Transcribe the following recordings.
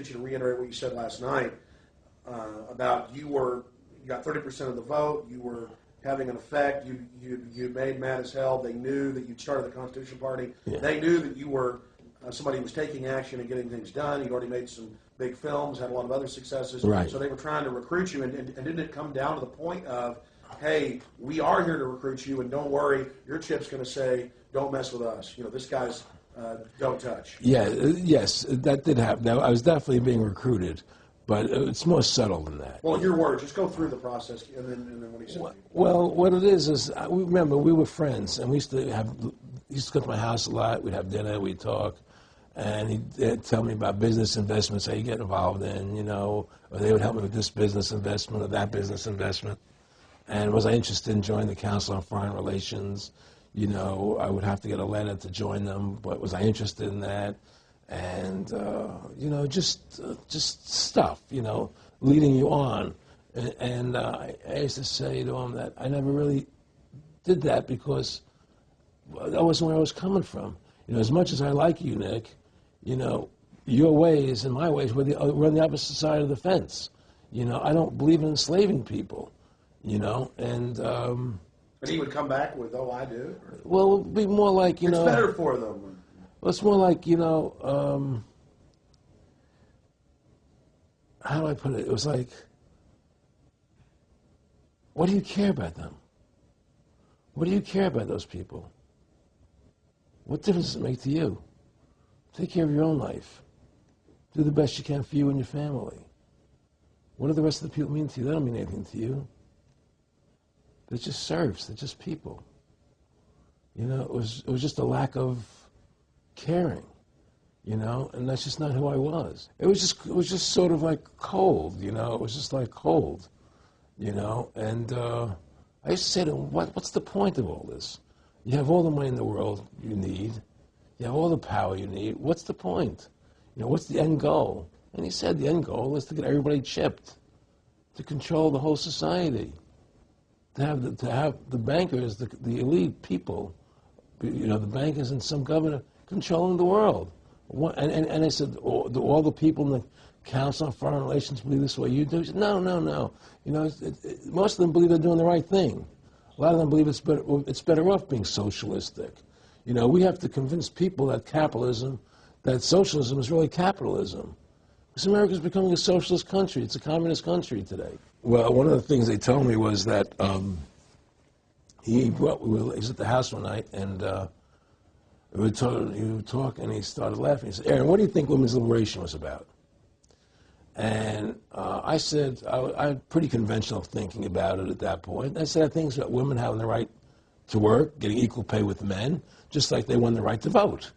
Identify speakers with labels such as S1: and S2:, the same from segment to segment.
S1: get you to reiterate what you said last night about you got 30% of the vote, you were having an effect, you made mad as hell, they knew that you'd started the Constitution Party, they knew that you were somebody who was taking action and getting things done, you'd already made some big films, had a lot of other successes, so they were trying to recruit you, and didn't it come down to the point of, hey, we are here to recruit you, and don't worry, your chip's going to say, don't mess with us. You know, this guy's don't touch.
S2: Yeah, yes, that did happen. Now, I was definitely being recruited, but it's more subtle than that.
S1: Well, your words, just go through the process, and then what he said.
S2: Well, what it is remember, we were friends, and we used to go to my house a lot. We'd have dinner, we'd talk, and he'd tell me about business investments, how you get involved in, you know, or they would help me with this business investment or that business investment. And was I interested in joining the Council on Foreign Relations? You know, I would have to get a letter to join them, but was I interested in that? And, you know, just stuff, you know, leading you on. And I used to say to him that I never really did that because that wasn't where I was coming from. You know, as much as I like you, Nick, you know, your ways and my ways, we're on the opposite side of the fence. You know, I don't believe in enslaving people, you know, and...
S1: But he would come back with, oh, I do?
S2: Well, it would be more like, you know...
S1: It's better for them.
S2: Well, it's more like, you know, how do I put it? It was like, what do you care about them? What do you care about those people? What difference does it make to you? Take care of your own life. Do the best you can for you and your family. What do the rest of the people mean to you? They don't mean anything to you. They're just serfs. They're just people. You know, it was just a lack of caring, you know, and that's just not who I was. It was just sort of like cold, you know. It was just like cold, you know. And I used to say to him, what's the point of all this? You have all the money in the world you need. You have all the power you need. What's the point? You know, what's the end goal? And he said the end goal is to get everybody chipped, to control the whole society. To have the bankers, the elite people, you know, the bankers and some governor controlling the world. And I said, do all the people in the Council on Foreign Relations believe this way you do? He said, no. You know, most of them believe they're doing the right thing. A lot of them believe it's better off being socialistic. You know, we have to convince people that socialism is really capitalism. Because America's becoming a socialist country. It's a communist country today. Well, one of the things they told me was that he was at the house one night, and he would talk, and he started laughing. He said, Aaron, what do you think women's liberation was about? And I said, I had pretty conventional thinking about it at that point. I said, I think it's about women having the right to work, getting equal pay with men, just like they won the right to vote,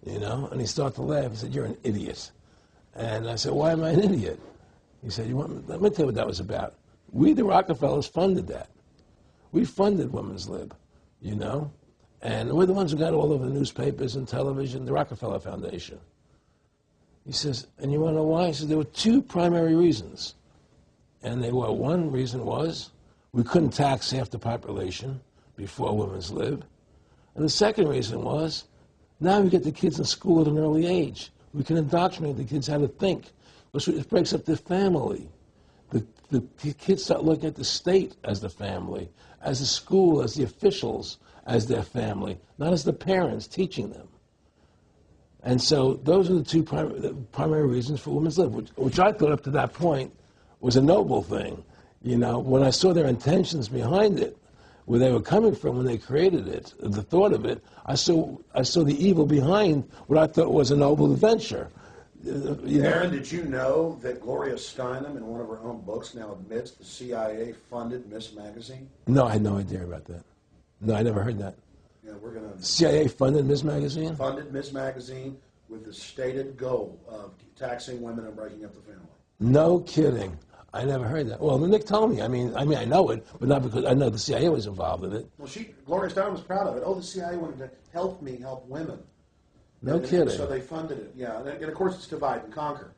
S2: you know? And he started to laugh. He said, you're an idiot. And I said, why am I an idiot? He said, let me tell you what that was about. We, the Rockefellers, funded that. We funded women's lib, you know? And we're the ones who got all over the newspapers and television, the Rockefeller Foundation. He says, and you want to know why? He says, there were two primary reasons. And they were, one reason was we couldn't tax half the population before women's lib. And the second reason was, now we get the kids in school at an early age. We can indoctrinate the kids how to think. It breaks up the family. The kids start looking at the state as the family, as the school, as the officials, as their family, not as the parents teaching them. And so those are the two primary reasons for women's lib, which I thought up to that point was a noble thing. You know, when I saw their intentions behind it, where they were coming from when they created it, the thought of it, I saw the evil behind what I thought was a noble adventure.
S1: Aaron, did you know that Gloria Steinem, in one of her own books, now admits the CIA funded Miss Magazine?
S2: No, I had no idea about that. No, I never heard that.
S1: Yeah, we're going to...
S2: CIA funded Miss Magazine?
S1: Funded Miss Magazine with the stated goal of taxing women and breaking up the family.
S2: No kidding. I never heard that. Well, Nick told me. I mean, I know it, but not because I know the CIA was involved in it.
S1: Well, Gloria Steinem was proud of it. Oh, the CIA wanted to help me help women.
S2: No kidding.
S1: So they funded it, yeah. And of course, it's divide and conquer.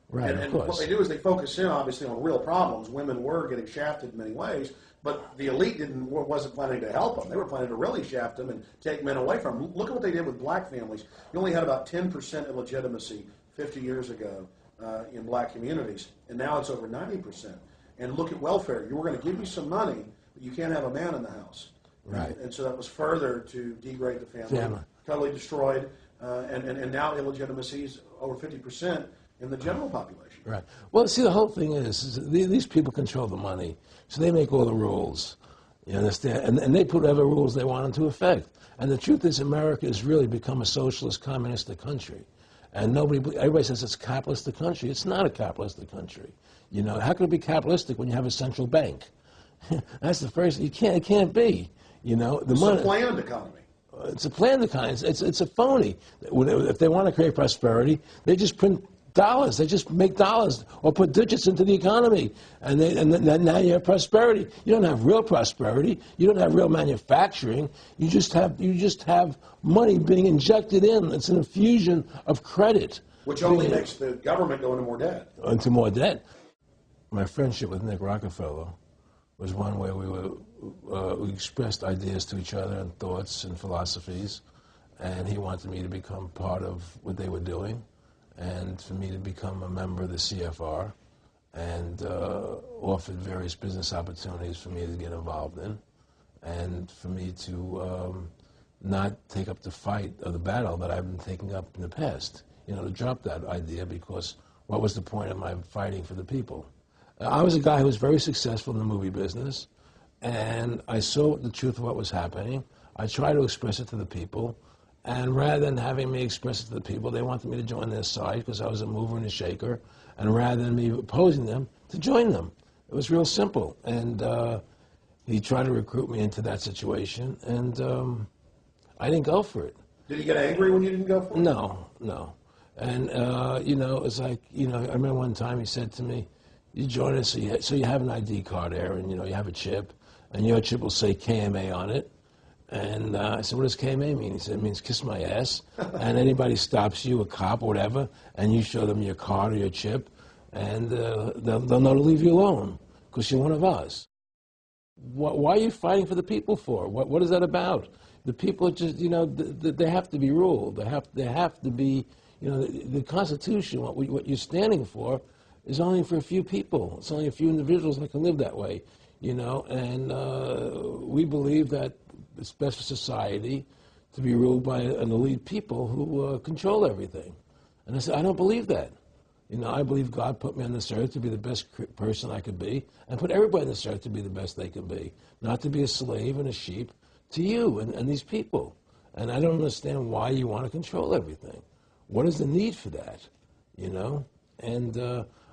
S2: Right,
S1: and what they do is they focus in, obviously, on real problems. Women were getting shafted in many ways, but the elite wasn't planning to help them. They were planning to really shaft them and take men away from them. Look at what they did with black families. You only had about 10% illegitimacy 50 years ago. in black communities, and now it's over 90%. And look at welfare. You were going to give you some money, but you can't have a man in the house.
S2: Right.
S1: And so that was further to degrade the family. Totally destroyed, and now illegitimacy is over 50% in the general population.
S2: Right. Well, see, the whole thing is these people control the money, so they make all the rules. You understand? And they put whatever rules they want into effect. And the truth is, America has really become a socialist, communistic country. And everybody says it's a capitalistic country. It's not a capitalistic country. You know, how can it be capitalistic when you have a central bank? That's the first. It can't be. You know,
S1: it's a planned economy.
S2: It's a planned economy. It's a phony. If they want to create prosperity, they just print dollars. They just make dollars or put digits into the economy, and now you have prosperity. You don't have real prosperity. You don't have real manufacturing. You just have money being injected in. It's an infusion of credit,
S1: which only makes the government go into more debt.
S2: Into more debt. My friendship with Nick Rockefeller was one where we expressed ideas to each other and thoughts and philosophies, and he wanted me to become part of what they were doing, and for me to become a member of the CFR, and offered various business opportunities for me to get involved in, and for me to not take up the fight or the battle that I've been taking up in the past. You know, to drop that idea, because what was the point of my fighting for the people? I was a guy who was very successful in the movie business, and I saw the truth of what was happening. I tried to express it to the people, and rather than having me express it to the people, they wanted me to join their side because I was a mover and a shaker, and rather than me opposing them, to join them. It was real simple, and he tried to recruit me into that situation, and I didn't go for it.
S1: Did he get angry when you didn't go for it?
S2: No. And, you know, it was like, you know, I remember one time he said to me, you join us, so you have an ID card, Aaron, you know, you have a chip, and your chip will say KMA on it. And I said, what does KMA mean? He said, it means kiss my ass. And anybody stops you, a cop or whatever, and you show them your card or your chip, and they'll know to leave you alone, because you're one of us. Why are you fighting for the people for? What is that about? The people are just, you know, they have to be ruled. They have to be, you know, the Constitution, what you're standing for, is only for a few people. It's only a few individuals that can live that way, you know, and we believe that it's best for society to be ruled by an elite people who control everything. And I said, I don't believe that. You know, I believe God put me on this earth to be the best person I could be, and put everybody on this earth to be the best they can be, not to be a slave and a sheep to you and these people. And I don't understand why you want to control everything. What is the need for that, you know? And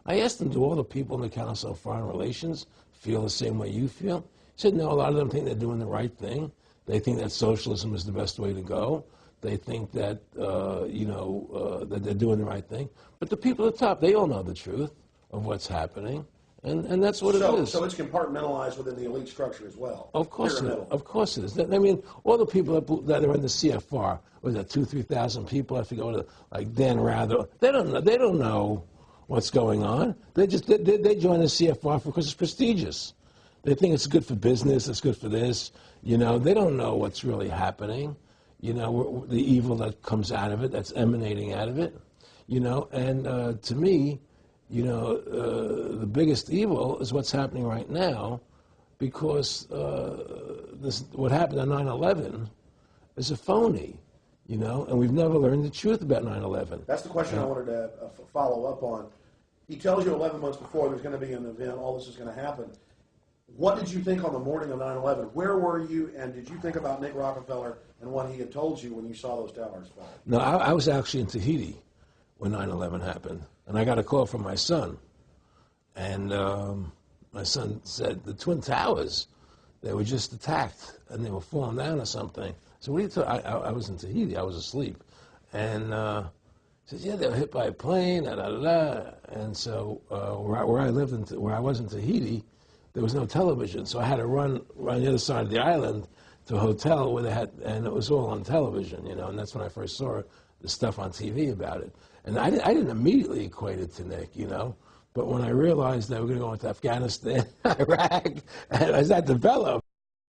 S2: I asked him, do all the people in the Council of Foreign Relations feel the same way you feel? He said, no, a lot of them think they're doing the right thing. They think that socialism is the best way to go. They think that, that they're doing the right thing. But the people at the top, they all know the truth of what's happening, and that's what it is.
S1: So it's compartmentalized within the elite structure as well.
S2: Of course it is. Of course it is. I mean, all the people that are in the CFR, was that 2,000-3,000 people? I forget, like Dan Rather. They don't know what's going on. They join the CFR because it's prestigious. They think it's good for business, it's good for this. You know, they don't know what's really happening. You know, the evil that comes out of it, that's emanating out of it. You know, and to me, you know, the biggest evil is what's happening right now, because what happened on 9/11 is a phony. You know, and we've never learned the truth about 9/11.
S1: That's the question I wanted to follow up on. He tells you 11 months before there's going to be an event, all this is going to happen. What did you think on the morning of 9/11? Where were you, and did you think about Nick Rockefeller and what he had told you when you saw those towers fall?
S2: No, I was actually in Tahiti when 9/11 happened, and I got a call from my son. And my son said, the Twin Towers, they were just attacked, and they were falling down or something. So what are you talking? I was in Tahiti. I was asleep, and he says, "Yeah, they were hit by a plane." Da, da, da, da. And so where I lived, where I was in Tahiti, there was no television. So I had to run around the other side of the island to a hotel where they had, and it was all on television, you know. And that's when I first saw the stuff on TV about it. And I didn't immediately equate it to Nick, you know. But when I realized that we were going to go into Afghanistan, Iraq, and as that developed,